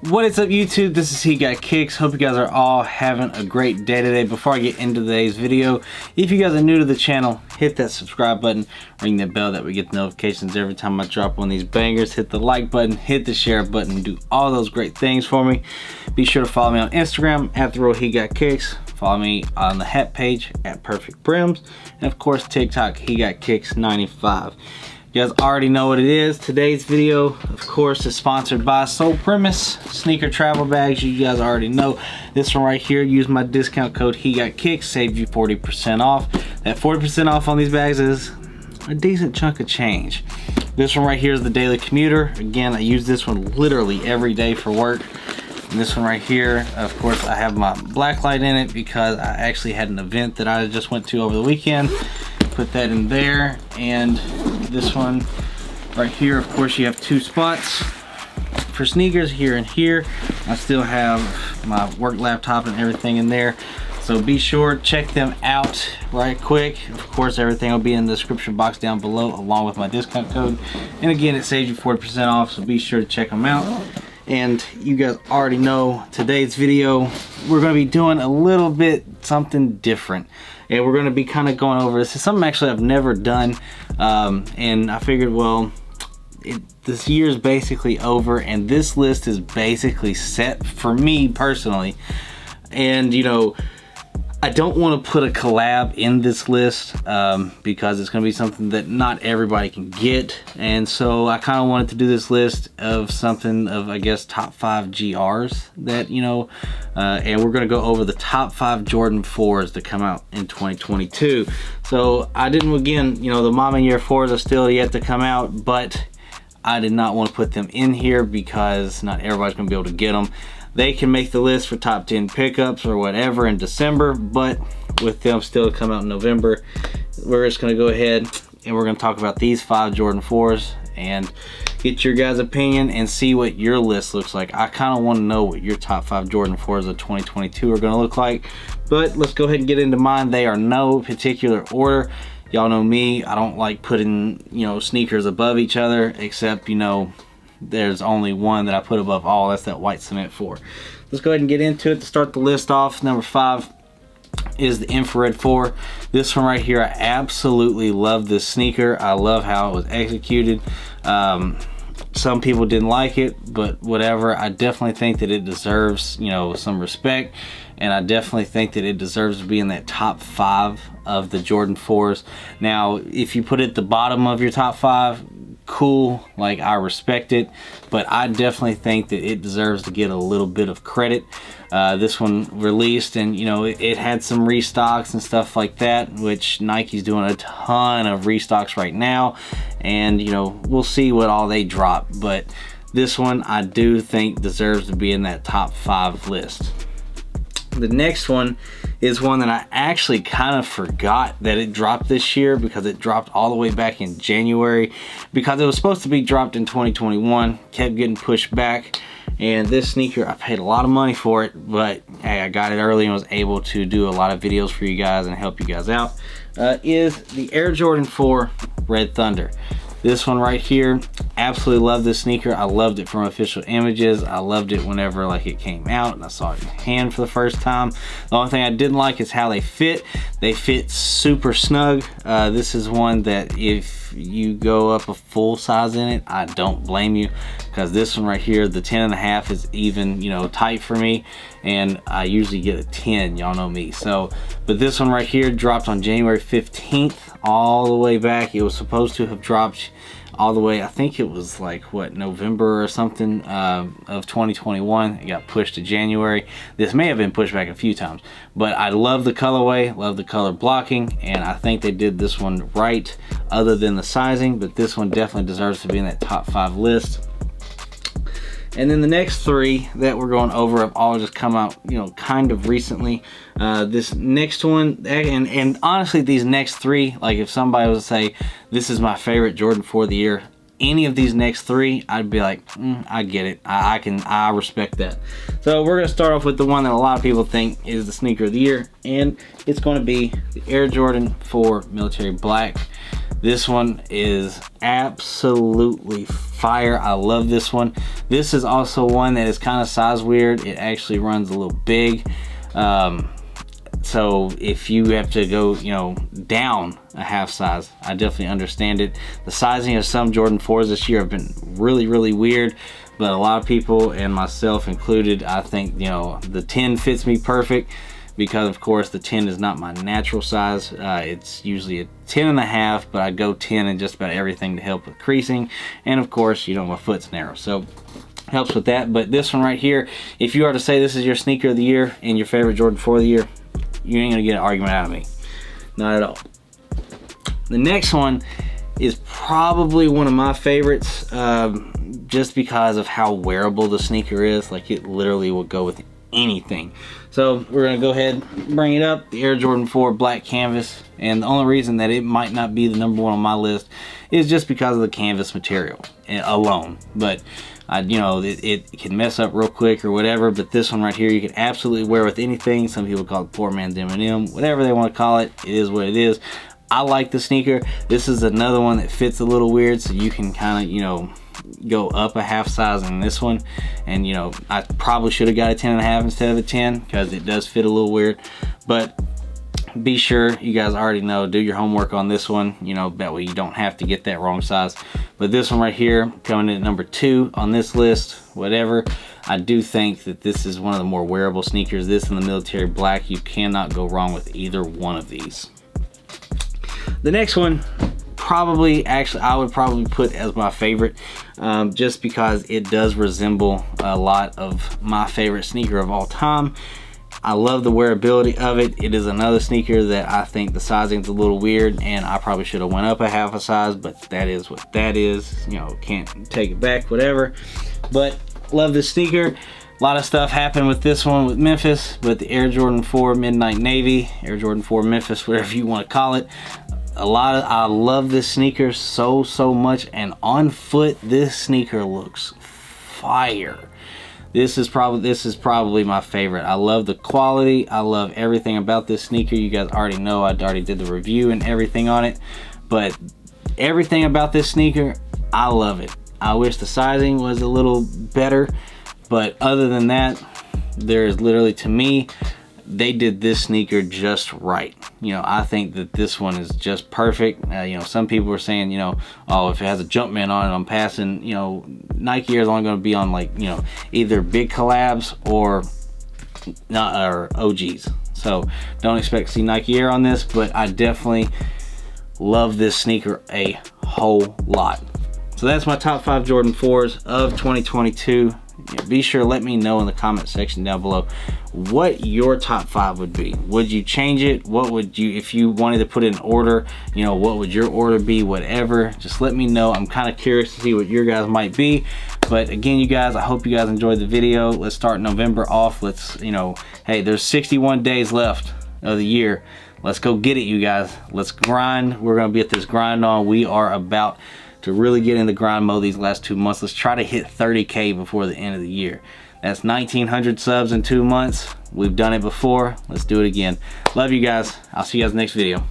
What is up, YouTube? This is therealhegotkickz. Hope you guys are all having a great day today. Before I get into today's video, if you guys are new to the channel, hit that subscribe button, ring that bell that we get the notifications every time I drop one of these bangers. Hit the like button, hit the share button, do all those great things for me. Be sure to follow me on Instagram at therealhegotkickz. Follow me on the hat page at Perfectbrimz, and of course TikTok hegotkickz95. You guys already know what it is. Today's video, of course, is sponsored by 4’S sneaker travel bags. You guys already know this one right here. Use my discount code HEGOTKICKZ, saves you 40% off. That 40% off on these bags is a decent chunk of change. This one right here is the Daily Commuter. Again, I use this one literally every day for work. And this one right here, of course, I have my black light in it because I actually had an event that I just went to over the weekend. Put that in there. And this one right here, of course, you have two spots for sneakers, here and here. I still have my work laptop and everything in there, so be sure to check them out right quick. Of course, everything will be in the description box down below along with my discount code, and again, it saves you 40% off, so be sure to check them out. And you guys already know today's video, we're going to be doing a little bit something different, and we're going to be kind of going over this. It's something actually I've never done, and I figured, well, this year is basically over, and this list is basically set for me personally. And you know, I don't want to put a collab in this list because it's going to be something that not everybody can get, and so I kind of wanted to do this list of something of, I guess, top 5 GRs that, you know, and we're going to go over the top 5 Jordan 4s that come out in 2022. So I didn't, again, you know, the Mama Year 4s are still yet to come out, but I did not want to put them in here because not everybody's going to be able to get them. They can make the list for top 10 pickups or whatever in December, but with them still to come out in November, we're just going to go ahead and we're going to talk about these 5 Jordan 4s and get your guys' opinion and see what your list looks like. I kind of want to know what your top 5 Jordan 4s of 2022 are going to look like, but let's go ahead and get into mine. They are no particular order. Y'all know me, I don't like putting, you know, sneakers above each other, except, you know, there's only one that I put above all. That's that white cement 4. Let's go ahead and get into it. To start the list off, number 5 is the infrared 4. This one right here, I absolutely love this sneaker. I love how it was executed. Some people didn't like it, but whatever. I definitely think that it deserves, you know, some respect, and I definitely think that it deserves to be in that top 5 of the Jordan 4s. Now, if you put it at the bottom of your top 5, cool, like, I respect it, but I definitely think that it deserves to get a little bit of credit. This one released, and you know, it had some restocks and stuff like that, which Nike's doing a ton of restocks right now, and you know, we'll see what all they drop, but this one I do think deserves to be in that top 5 list. The next one is one that I actually kind of forgot that it dropped this year, because it dropped all the way back in January, because it was supposed to be dropped in 2021, kept getting pushed back. And this sneaker, I paid a lot of money for it, but hey, I got it early and was able to do a lot of videos for you guys and help you guys out, is the Air Jordan 4 Red Thunder. This one right here, absolutely love this sneaker. I loved it from official images. I loved it whenever like it came out and I saw it in hand for the first time. The only thing I didn't like is how they fit. They fit super snug. This is one that if you go up a full size in it, I don't blame you, because this one right here, the 10.5 is even, you know, tight for me, and I usually get a 10, y'all know me. So, but this one right here dropped on January 15th all the way back. It was supposed to have dropped all the way, I think it was like, what, November or something of 2021. It got pushed to January. This may have been pushed back a few times, but I love the colorway, love the color blocking, and I think they did this one right, other than the sizing, but this one definitely deserves to be in that top 5 list. And then the next 3 that we're going over have all just come out, you know, kind of recently. This next one, and honestly, these next 3, like if somebody was to say, this is my favorite Jordan 4 of the year, any of these next 3, I'd be like, I get it. I respect that. So we're gonna start off with the one that a lot of people think is the sneaker of the year, and it's gonna be the Air Jordan 4 Military Black. This one is absolutely fire. I love this one. This is also one that is kind of size weird. It actually runs a little big. So if you have to go, you know, down a half size, I definitely understand it. The sizing of some Jordan 4s this year have been really weird, but a lot of people, and myself included, I think, you know, the 10 fits me perfect because of course the 10 is not my natural size. It's usually a 10.5, but I go 10 in just about everything to help with creasing, and of course, you know, my foot's narrow, so helps with that. But this one right here, if you are to say this is your sneaker of the year and your favorite Jordan 4 of the year, you ain't gonna get an argument out of me. Not at all. The next one is probably one of my favorites, just because of how wearable the sneaker is. Like, it literally will go with anything. So we're gonna go ahead and bring it up, the Air Jordan 4 Black Canvas. And the only reason that it might not be the number one on my list is just because of the canvas material alone. But you know, it can mess up real quick or whatever, but this one right here you can absolutely wear with anything. Some people call it poor man's M&M, whatever they want to call it. It is what it is. I like the sneaker. This is another one that fits a little weird, so you can kind of, you know, go up a half size in this one. And you know, I probably should have got a 10.5 instead of a 10 because it does fit a little weird, but be sure, you guys already know, do your homework on this one, you know, that way you don't have to get that wrong size. But this one right here, coming in at number 2 on this list, whatever, I do think that this is one of the more wearable sneakers. This and the military black, you cannot go wrong with either one of these. The next one, probably, actually, I would probably put as my favorite, just because it does resemble a lot of my favorite sneaker of all time. I love the wearability of it. It is another sneaker that I think the sizing's a little weird, and I probably should have went up a half a size, but that is what that is. You know, can't take it back, whatever. But love this sneaker. A lot of stuff happened with this one with Memphis, but the Air Jordan 4 Midnight Navy, Air Jordan 4 Memphis, whatever you want to call it. I love this sneaker so much, and on foot, this sneaker looks fire. This is probably my favorite. I love the quality. I love everything about this sneaker. You guys already know I already did the review and everything on it, but everything about this sneaker, I love it. I wish the sizing was a little better, but other than that, there is literally, to me, they did this sneaker just right. You know, I think that this one is just perfect. You know, some people are saying, you know, oh, if it has a Jumpman on it, I'm passing. You know, Nike Air is only going to be on, like, you know, either big collabs or OGs. So don't expect to see Nike Air on this, but I definitely love this sneaker a whole lot. So that's my top 5 Jordan 4s of 2022. Yeah, be sure to let me know in the comment section down below what your top 5 would be. Would you change it? What would you, if you wanted to put in order, you know, what would your order be? Whatever, just let me know. I'm kind of curious to see what your guys might be. But again, you guys, I hope you guys enjoyed the video. Let's start November off. Let's, you know, hey, there's 61 days left of the year. Let's go get it, you guys. Let's grind. We're gonna be at this grind on. We are about to really get in the grind mode these last 2 months. Let's try to hit 30K before the end of the year. That's 1,900 subs in 2 months. We've done it before. Let's do it again. Love you guys. I'll see you guys next video.